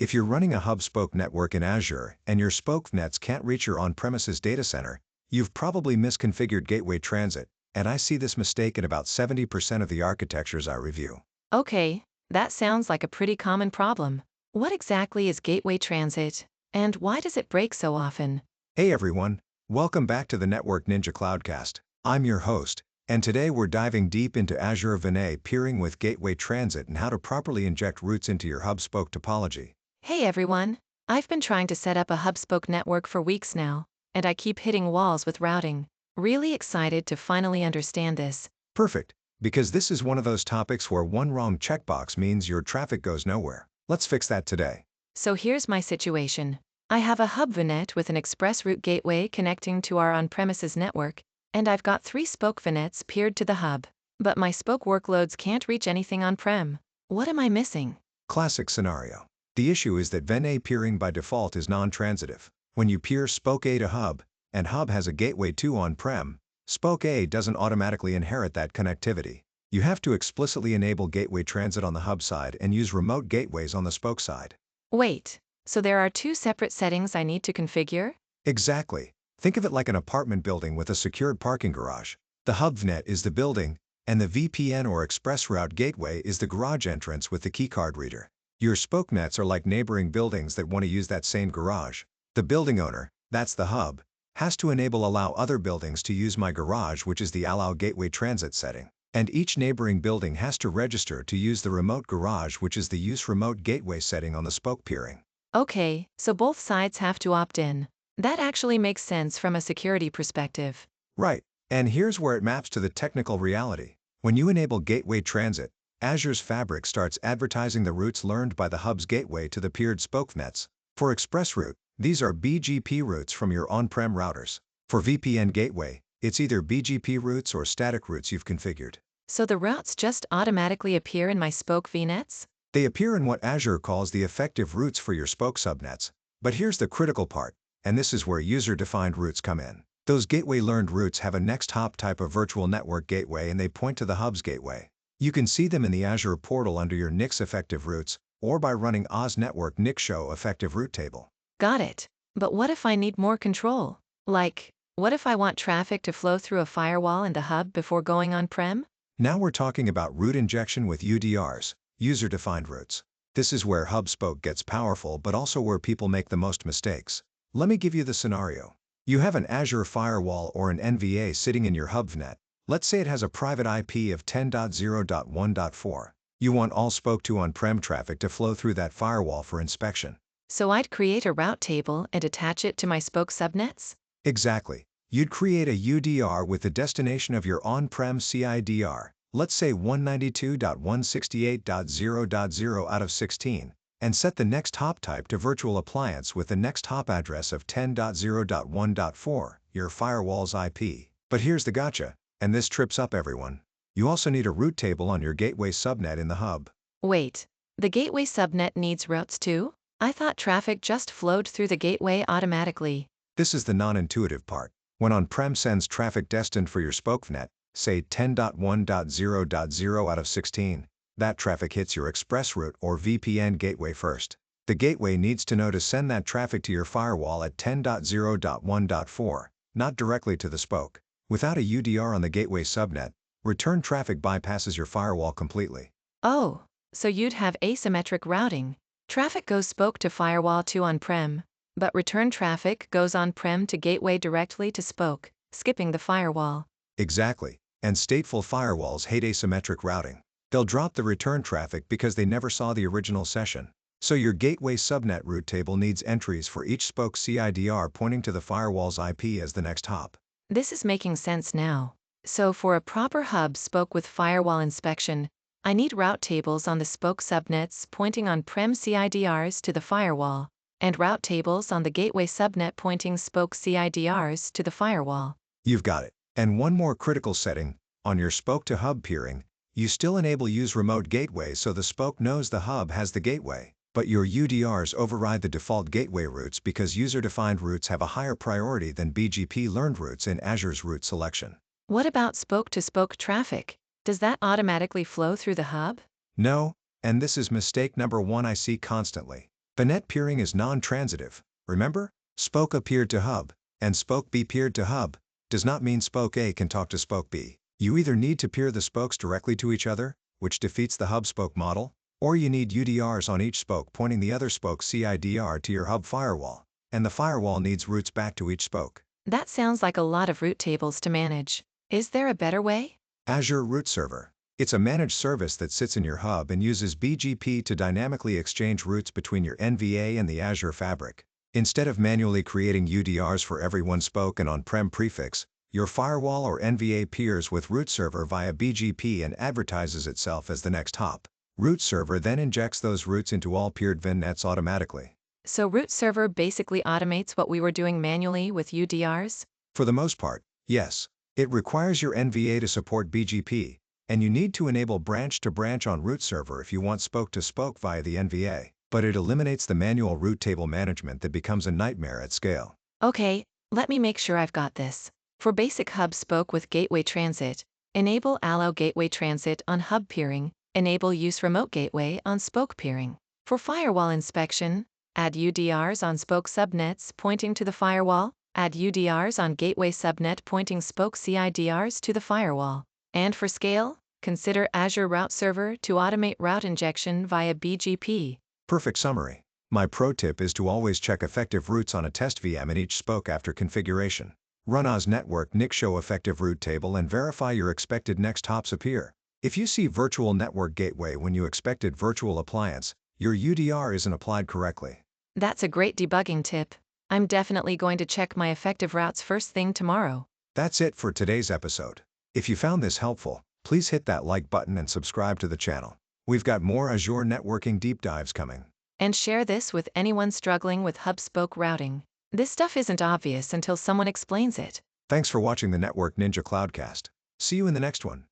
If you're running a hub-spoke network in Azure and your spoke nets can't reach your on-premises data center, you've probably misconfigured gateway transit, and I see this mistake in about 70% of the architectures I review. Okay, that sounds like a pretty common problem. What exactly is gateway transit, and why does it break so often? Hey everyone, welcome back to the Network Ninja Cloudcast. I'm your host, and today we're diving deep into Azure VNet-peering with gateway transit and how to properly inject routes into your hub-spoke topology. Hey everyone, I've been trying to set up a hub-spoke network for weeks now, and I keep hitting walls with routing. Really excited to finally understand this. Perfect, because this is one of those topics where one wrong checkbox means your traffic goes nowhere. Let's fix that today. So here's my situation. I have a hub VNet with an express route gateway connecting to our on-premises network, and I've got 3 spoke VNets peered to the hub. But my spoke workloads can't reach anything on-prem. What am I missing? Classic scenario. The issue is that VNet peering by default is non-transitive. When you peer spoke A to hub, and hub has a gateway to on-prem, spoke A doesn't automatically inherit that connectivity. You have to explicitly enable gateway transit on the hub side and use remote gateways on the spoke side. Wait, so there are 2 separate settings I need to configure? Exactly. Think of it like an apartment building with a secured parking garage. The hub VNet is the building, and the VPN or express route gateway is the garage entrance with the keycard reader. Your spoke nets are like neighboring buildings that want to use that same garage. The building owner, that's the hub, has to allow other buildings to use my garage, which is the allow gateway transit setting. And each neighboring building has to register to use the remote garage, which is the use remote gateway setting on the spoke peering. Okay, so both sides have to opt in. That actually makes sense from a security perspective. Right. And here's where it maps to the technical reality. When you enable gateway transit, Azure's Fabric starts advertising the routes learned by the hub's gateway to the peered spoke nets. For express route, these are BGP routes from your on-prem routers. For VPN gateway, it's either BGP routes or static routes you've configured. So the routes just automatically appear in my spoke VNets? They appear in what Azure calls the effective routes for your spoke subnets. But here's the critical part, and this is where user-defined routes come in. Those gateway-learned routes have a next hop type of virtual network gateway, and they point to the hub's gateway. You can see them in the Azure portal under your NIC's effective routes, or by running oz-network NIC show effective route table. Got it. But what if I need more control? Like, what if I want traffic to flow through a firewall in the hub before going on-prem? Now we're talking about route injection with UDRs, user-defined routes. This is where hub-spoke gets powerful, but also where people make the most mistakes. Let me give you the scenario. You have an Azure firewall or an NVA sitting in your hub VNet. Let's say it has a private IP of 10.0.1.4. You want all spoke to on-prem traffic to flow through that firewall for inspection. So I'd create a route table and attach it to my spoke subnets? Exactly. You'd create a UDR with the destination of your on-prem CIDR, let's say 192.168.0.0 out of 16, and set the next hop type to virtual appliance with the next hop address of 10.0.1.4, your firewall's IP. But here's the gotcha, and this trips up everyone. You also need a route table on your gateway subnet in the hub. Wait, the gateway subnet needs routes too? I thought traffic just flowed through the gateway automatically. This is the non-intuitive part. When on-prem sends traffic destined for your spoke VNet, say 10.1.0.0 out of 16, that traffic hits your express route or VPN gateway first. The gateway needs to know to send that traffic to your firewall at 10.0.1.4, not directly to the spoke. Without a UDR on the gateway subnet, return traffic bypasses your firewall completely. Oh, so you'd have asymmetric routing. Traffic goes spoke to firewall to on-prem, but return traffic goes on-prem to gateway directly to spoke, skipping the firewall. Exactly. And stateful firewalls hate asymmetric routing. They'll drop the return traffic because they never saw the original session. So your gateway subnet route table needs entries for each spoke CIDR pointing to the firewall's IP as the next hop. This is making sense now. So for a proper hub spoke with firewall inspection, I need route tables on the spoke subnets pointing on-prem CIDRs to the firewall, and route tables on the gateway subnet pointing spoke CIDRs to the firewall. You've got it. And one more critical setting, on your spoke to hub peering, you still enable use remote gateway so the spoke knows the hub has the gateway, but your UDRs override the default gateway routes because user-defined routes have a higher priority than BGP learned routes in Azure's route selection. What about spoke-to-spoke traffic? Does that automatically flow through the hub? No, and this is mistake number one I see constantly. Vnet-peering is non-transitive. Remember? Spoke A peered to hub, and spoke B peered to hub, does not mean spoke A can talk to spoke B. You either need to peer the spokes directly to each other, which defeats the hub-spoke model, or you need UDRs on each spoke pointing the other spoke's CIDR to your hub firewall, and the firewall needs routes back to each spoke. That sounds like a lot of route tables to manage. Is there a better way? Azure Route Server. It's a managed service that sits in your hub and uses BGP to dynamically exchange routes between your NVA and the Azure Fabric. Instead of manually creating UDRs for every one spoke and on-prem prefix, your firewall or NVA peers with Route Server via BGP and advertises itself as the next hop. Route Server then injects those routes into all peered VNets automatically. So route server basically automates what we were doing manually with UDRs? For the most part, yes. It requires your NVA to support BGP, and you need to enable branch-to-branch on route server if you want spoke-to-spoke via the NVA, but it eliminates the manual route table management that becomes a nightmare at scale. Okay, let me make sure I've got this. For basic hub spoke with gateway transit, enable allow gateway transit on hub peering, enable use remote gateway on spoke peering. For firewall inspection, add UDRs on spoke subnets pointing to the firewall, add UDRs on gateway subnet pointing spoke CIDRs to the firewall. And for scale, consider Azure Route Server to automate route injection via BGP. Perfect summary. My pro tip is to always check effective routes on a test VM in each spoke after configuration. Run azure-network-ning show effective route table and verify your expected next hops appear. If you see virtual network gateway when you expected virtual appliance, your UDR isn't applied correctly. That's a great debugging tip. I'm definitely going to check my effective routes first thing tomorrow. That's it for today's episode. If you found this helpful, please hit that like button and subscribe to the channel. We've got more Azure networking deep dives coming. And share this with anyone struggling with hub-spoke routing. This stuff isn't obvious until someone explains it. Thanks for watching the Network Ninja Cloudcast. See you in the next one.